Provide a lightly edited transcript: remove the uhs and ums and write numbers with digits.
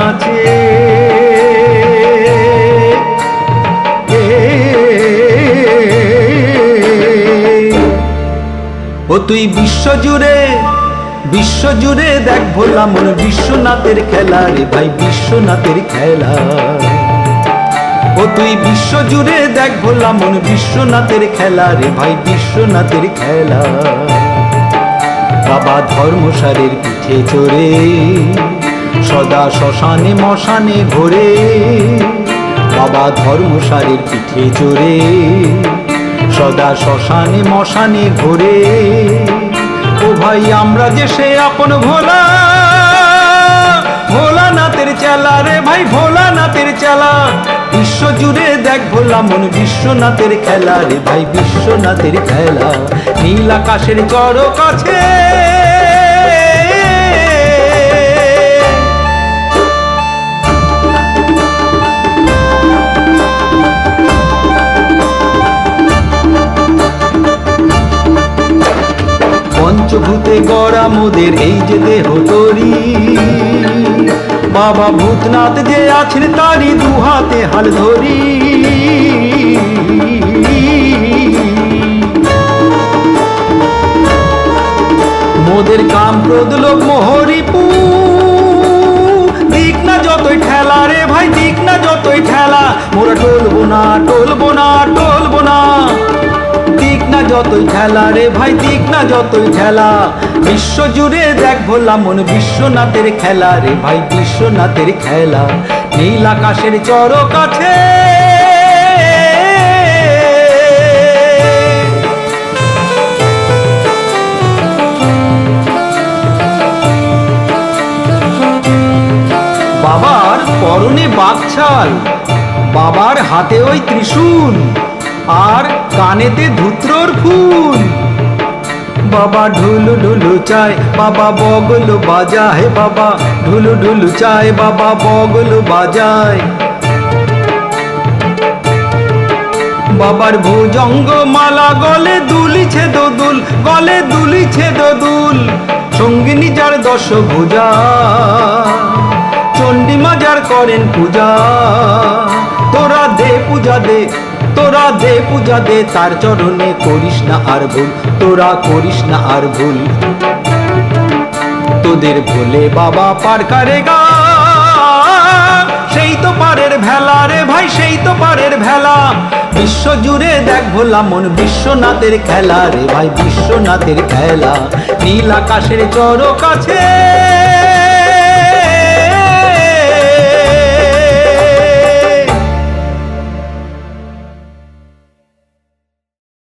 নাচে। ও তুই বিশ্বজুড়ে দেখ ভোলা মন বিশ্বনাথের খেলা রে ভাই, বিশ্বনাথের খেলা। ও তুই বিশ্বজুড়ে দেখ ভোলা মন বিশ্বনাথের খেলা রে ভাই, বিশ্বনাথের খেলা। বাবা ধর্মসারের পিঠে চড়ে সদা শ্মশানে মশানে ঘোরে, বাবা ধর্মসারের পিঠে চড়ে সদা শ্মশানে মশানে ঘোরে। ও ভাই আমরা যে সে আপন ভোলা, ভোলানাথের চেলা রে ভাই, ভোলানাথের চেলা। বিশ্বজুড়ে দেখ ভোলা মন বিশ্বনাথের খেলা রে ভাই, বিশ্বনাথের খেলা। নীল আকাশের চড়ক আছে পঞ্চভূতে গড়া মোদের এই যে দেহ তরি, বাবা ভূতনাথ যে আছেন তারি দু হাতে হাল ধরি। মোদের কাম ক্রোধ লোভ মোহরিপু, দিক না যতই ঠেলা রে ভাই, দিক না যতই ঠেলা। মোরা টলবো না টলবো না টলবো না, দিক না যতই ঠেলা রে ভাই, দিক না যতই ঠেলা। বিশ্বজুড়ে দেখ ভোলা মন বিশ্বনাথের খেলা রে ভাই, বিশ্বনাথের খেলা। নীল আকাশের চড়ক আছে বাবার পরনে বাঘছাল, বাবার হাতে ওই ত্রিশূল, আর কানেতে ধূত্রর ফুল। বাবা ঢুলু ঢুলু চায়, বাবা বগল বাজায়, বাবা ঢুলু ঢুলু চায়, বাবা বগল বাজায়। বাবার ভুজঙ্গ মালা গলে দুলিছে দোদুল, গলে দুলিছে দোদুল। সঙ্গিনী যার দশভুজা, চণ্ডী মাজার করেন পূজা। তোরা দে পূজা দে, তোরা দে পূজা দে, তার চরণে করিস না আর ভুল, তোরা করিস না আর ভুল। তোদের ভোলে বাবা পার কারেগা, সেই তো পারের ভেলা রে ভাই, সেই তো পারের ভেলা। বিশ্বজুড়ে দেখ ভোলা মন বিশ্বনাথের খেলা রে ভাই, বিশ্বনাথের খেলা। নীল আকাশের চড়ক আছে